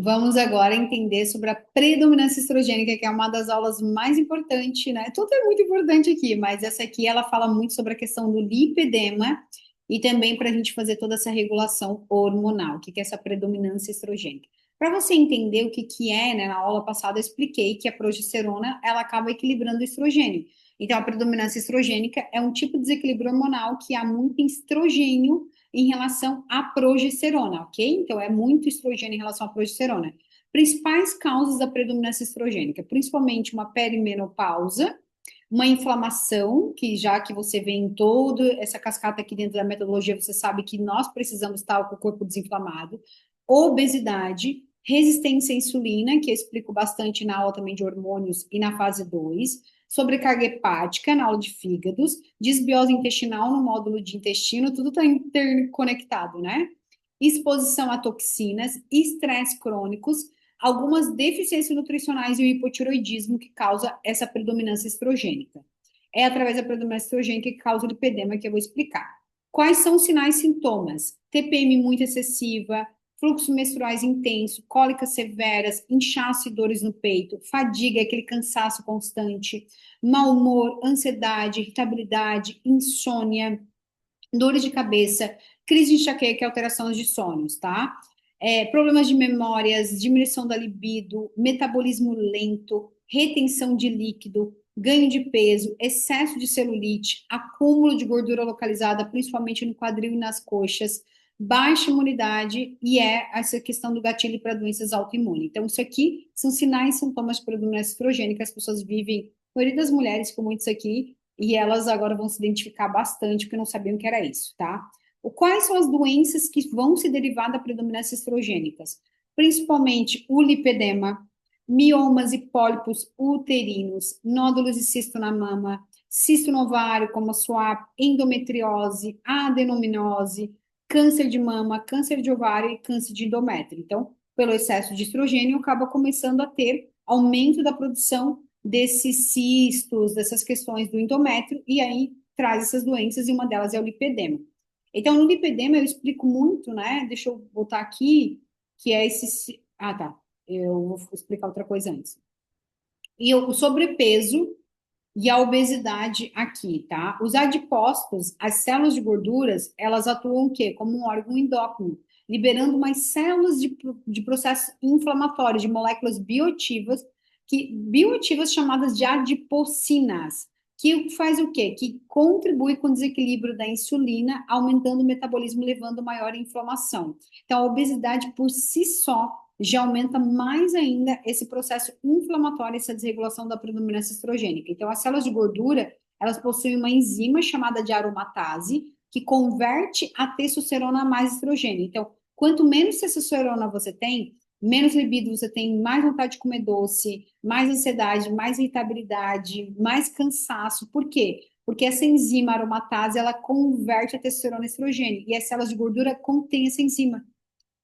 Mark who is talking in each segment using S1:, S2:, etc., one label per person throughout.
S1: Vamos agora entender sobre a predominância estrogênica, que é uma das aulas mais importantes, né? Tudo é muito importante aqui, mas essa aqui ela fala muito sobre a questão do lipedema e também para a gente fazer toda essa regulação hormonal, o que é essa predominância estrogênica. Para você entender o que é, né? Na aula passada eu expliquei que a progesterona ela acaba equilibrando o estrogênio. Então, a predominância estrogênica é um tipo de desequilíbrio hormonal que há muito estrogênio em relação à progesterona, ok? Então, é muito estrogênio em relação à progesterona. Principais causas da predominância estrogênica, principalmente uma perimenopausa, uma inflamação, que já que você vê em toda essa cascata aqui dentro da metodologia, você sabe que nós precisamos estar com o corpo desinflamado, obesidade, resistência à insulina, que eu explico bastante na aula também de hormônios e na fase 2, sobrecarga hepática na aula de fígados, desbiose intestinal no módulo de intestino, tudo está interconectado, né? Exposição a toxinas, estresse crônicos, algumas deficiências nutricionais e o hipotiroidismo que causa essa predominância estrogênica. É através da predominância estrogênica que causa o lipedema que eu vou explicar. Quais são os sinais e sintomas? TPM muito excessiva, fluxo menstruais intenso, cólicas severas, inchaço e dores no peito, fadiga, aquele cansaço constante, mau humor, ansiedade, irritabilidade, insônia, dores de cabeça, crise de enxaqueca e alterações de sonhos, tá? Problemas de memórias, diminuição da libido, metabolismo lento, retenção de líquido, ganho de peso, excesso de celulite, acúmulo de gordura localizada, principalmente no quadril e nas coxas, baixa imunidade e essa questão do gatilho para doenças autoimunes. Então, isso aqui são sinais e sintomas de predominância estrogênica que as pessoas vivem, a maioria das mulheres com muitos aqui, e elas agora vão se identificar bastante, porque não sabiam que era isso, tá? Quais são as doenças que vão se derivar da predominância estrogênicas? Principalmente o lipedema, miomas e pólipos uterinos, nódulos e cisto na mama, cisto no ovário, como a SWAP, endometriose, adenomimose, câncer de mama, câncer de ovário e câncer de endométrio. Então, pelo excesso de estrogênio, acaba começando a ter aumento da produção desses cistos, dessas questões do endométrio, e aí traz essas doenças, e uma delas é o lipedema. Então, no lipedema eu explico muito, né? Deixa eu botar aqui, que é esse. Ah, tá. Eu vou explicar outra coisa antes. E o sobrepeso e a obesidade aqui, tá? Os adipócitos, as células de gorduras, elas atuam o quê? Como um órgão endócrino, liberando umas células de processo inflamatório, de moléculas bioativas chamadas de adipocinas, que faz o quê? Que contribui com o desequilíbrio da insulina, aumentando o metabolismo, levando maior inflamação. Então, a obesidade por si só já aumenta mais ainda esse processo inflamatório, essa desregulação da predominância estrogênica. Então, as células de gordura, elas possuem uma enzima chamada de aromatase, que converte a testosterona a mais estrogênio. Então, quanto menos testosterona você tem, menos libido você tem, mais vontade de comer doce, mais ansiedade, mais irritabilidade, mais cansaço. Por quê? Porque essa enzima aromatase, ela converte a testosterona em estrogênio, e as células de gordura contêm essa enzima.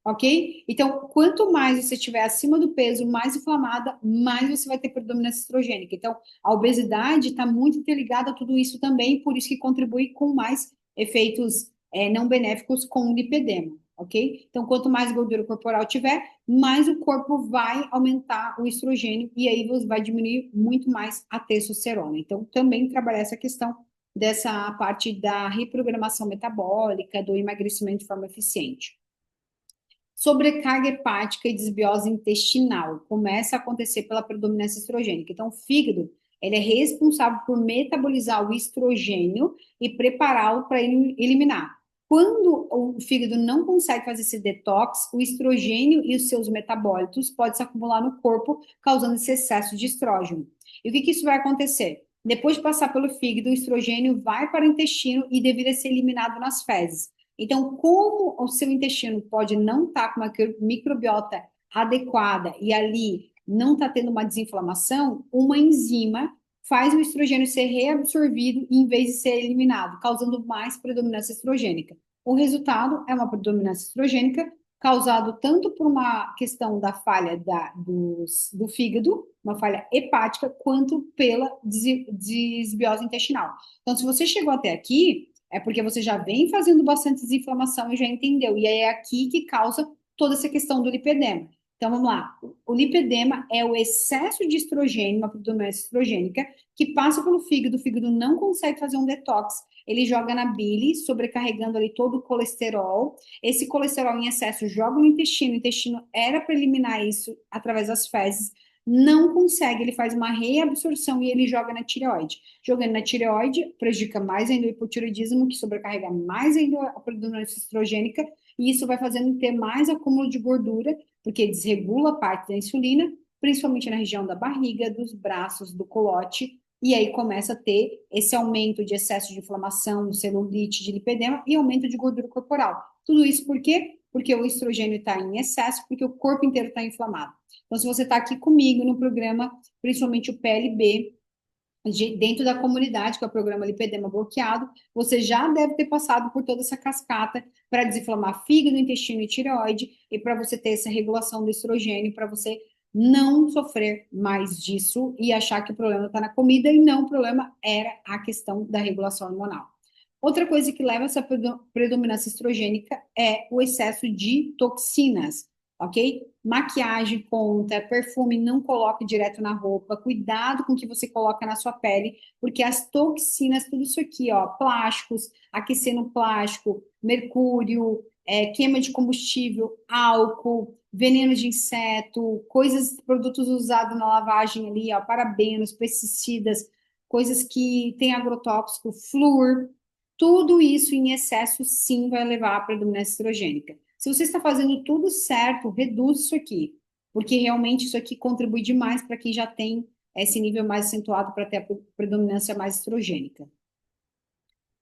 S1: Ok? Então, quanto mais você estiver acima do peso, mais inflamada, mais você vai ter predominância estrogênica. Então, a obesidade está muito interligada a tudo isso também, por isso que contribui com mais efeitos não benéficos com o lipedema. Ok? Então, quanto mais gordura corporal tiver, mais o corpo vai aumentar o estrogênio e aí você vai diminuir muito mais a testosterona. Então, também trabalhar essa questão dessa parte da reprogramação metabólica, do emagrecimento de forma eficiente. Sobrecarga hepática e desbiose intestinal começa a acontecer pela predominância estrogênica. Então, o fígado, ele é responsável por metabolizar o estrogênio e prepará-lo para eliminar. Quando o fígado não consegue fazer esse detox, o estrogênio e os seus metabólitos podem se acumular no corpo, causando esse excesso de estrógeno. E o que isso vai acontecer? Depois de passar pelo fígado, o estrogênio vai para o intestino e deveria ser eliminado nas fezes. Então, como o seu intestino pode não estar com uma microbiota adequada e ali não está tendo uma desinflamação, uma enzima faz o estrogênio ser reabsorvido em vez de ser eliminado, causando mais predominância estrogênica. O resultado é uma predominância estrogênica causado tanto por uma questão da falha do fígado, uma falha hepática, quanto pela desbiose intestinal. Então, se você chegou até aqui, é porque você já vem fazendo bastante desinflamação e já entendeu. E é aqui que causa toda essa questão do lipedema. Então, vamos lá. O lipedema é o excesso de estrogênio, uma predominância estrogênica, que passa pelo fígado. O fígado não consegue fazer um detox. Ele joga na bile, sobrecarregando ali todo o colesterol. Esse colesterol em excesso joga no intestino. O intestino era para eliminar isso através das fezes. Não consegue, ele faz uma reabsorção e ele joga na tireoide. Jogando na tireoide, prejudica mais ainda o hipotireoidismo, que sobrecarrega mais ainda a predominância estrogênica, e isso vai fazendo ter mais acúmulo de gordura, porque desregula a parte da insulina, principalmente na região da barriga, dos braços, do colote, e aí começa a ter esse aumento de excesso de inflamação, celulite, de lipedema e aumento de gordura corporal. Tudo isso por quê? Porque o estrogênio está em excesso, porque o corpo inteiro está inflamado. Então, se você está aqui comigo no programa, principalmente o PLB, dentro da comunidade, que é o programa Lipedema Bloqueado, você já deve ter passado por toda essa cascata para desinflamar fígado, intestino e tireoide, e para você ter essa regulação do estrogênio, para você não sofrer mais disso e achar que o problema está na comida, e não, o problema era a questão da regulação hormonal. Outra coisa que leva a essa predominância estrogênica é o excesso de toxinas, ok? Maquiagem conta, perfume não coloque direto na roupa, cuidado com o que você coloca na sua pele, porque as toxinas, tudo isso aqui, ó, plásticos, aquecendo plástico, mercúrio, queima de combustível, álcool, veneno de inseto, coisas, produtos usados na lavagem ali, ó, parabenos, pesticidas, coisas que têm agrotóxico, flúor, tudo isso em excesso, sim, vai levar à predominância estrogênica. Se você está fazendo tudo certo, reduz isso aqui, porque realmente isso aqui contribui demais para quem já tem esse nível mais acentuado para ter a predominância mais estrogênica.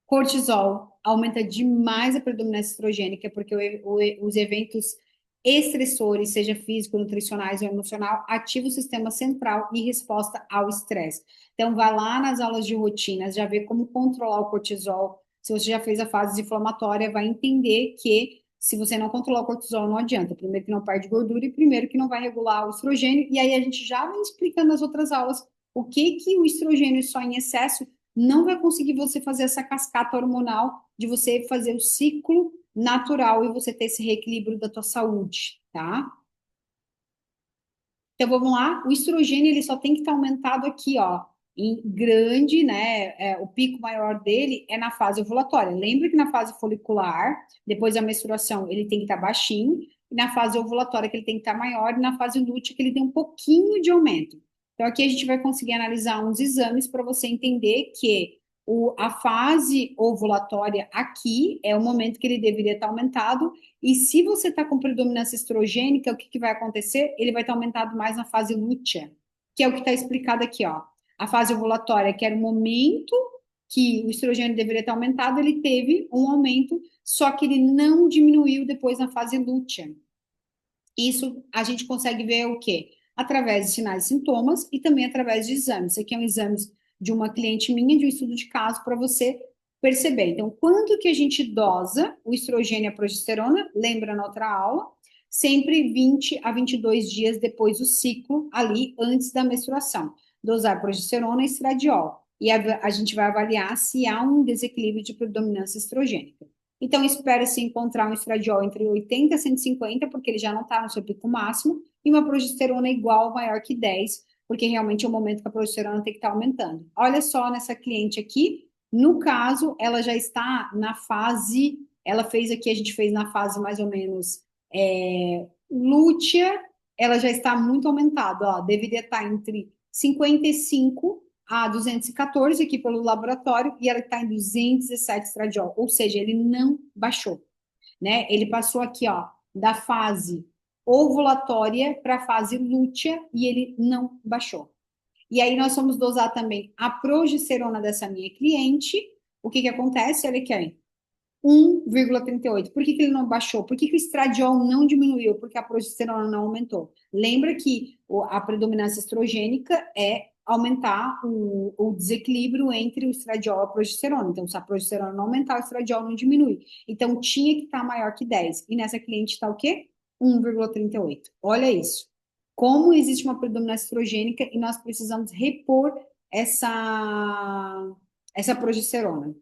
S1: Cortisol aumenta demais a predominância estrogênica, porque os eventos estressores, seja físico, nutricionais ou emocional, ativam o sistema central e resposta ao estresse. Então, vá lá nas aulas de rotinas, já vê como controlar o cortisol. Se você já fez a fase inflamatória, vai entender que se você não controlar o cortisol, não adianta. Primeiro que não perde gordura e primeiro que não vai regular o estrogênio. E aí a gente já vem explicando nas outras aulas o que o estrogênio só em excesso não vai conseguir você fazer essa cascata hormonal de você fazer o ciclo natural e você ter esse reequilíbrio da tua saúde, tá? Então vamos lá, o estrogênio ele só tem que estar aumentado aqui, ó, em grande, né? O pico maior dele é na fase ovulatória. Lembra que na fase folicular, depois da menstruação, ele tem que estar baixinho, e na fase ovulatória que ele tem que estar maior, e na fase lútea que ele tem um pouquinho de aumento. Então aqui a gente vai conseguir analisar uns exames para você entender que a fase ovulatória aqui é o momento que ele deveria estar aumentado, e se você está com predominância estrogênica, o que vai acontecer? Ele vai estar aumentado mais na fase lútea, que é o que está explicado aqui, ó. A fase ovulatória, que era o momento que o estrogênio deveria estar aumentado, ele teve um aumento, só que ele não diminuiu depois na fase lútea. Isso a gente consegue ver o quê? Através de sinais e sintomas e também através de exames. Isso aqui é um exame de uma cliente minha, de um estudo de caso, para você perceber. Então, quanto que a gente dosa o estrogênio e a progesterona? Lembra na outra aula? Sempre 20 a 22 dias depois do ciclo, ali, antes da menstruação. Dosar progesterona e estradiol. E a gente vai avaliar se há um desequilíbrio de predominância estrogênica. Então, espera-se encontrar um estradiol entre 80 e 150, porque ele já não está no seu pico máximo, e uma progesterona igual ou maior que 10, porque realmente é o momento que a progesterona tem que estar aumentando. Olha só nessa cliente aqui, no caso, ela já está na fase, ela fez aqui, a gente fez na fase mais ou menos lútea, ela já está muito aumentada, ó, deveria estar entre 55 a 214 aqui pelo laboratório e ela está em 217 estradiol, ou seja, ele não baixou, né? Ele passou aqui, ó, da fase ovulatória para a fase lútea e ele não baixou. E aí nós vamos dosar também a progesterona dessa minha cliente. O que que acontece? Olha aqui, 1,38. Por que ele não baixou? Por que o estradiol não diminuiu? Porque a progesterona não aumentou. Lembra que a predominância estrogênica é aumentar o desequilíbrio entre o estradiol e a progesterona. Então, se a progesterona não aumentar, o estradiol não diminui. Então, tinha que estar maior que 10. E nessa cliente está o quê? 1,38. Olha isso. Como existe uma predominância estrogênica e nós precisamos repor essa progesterona.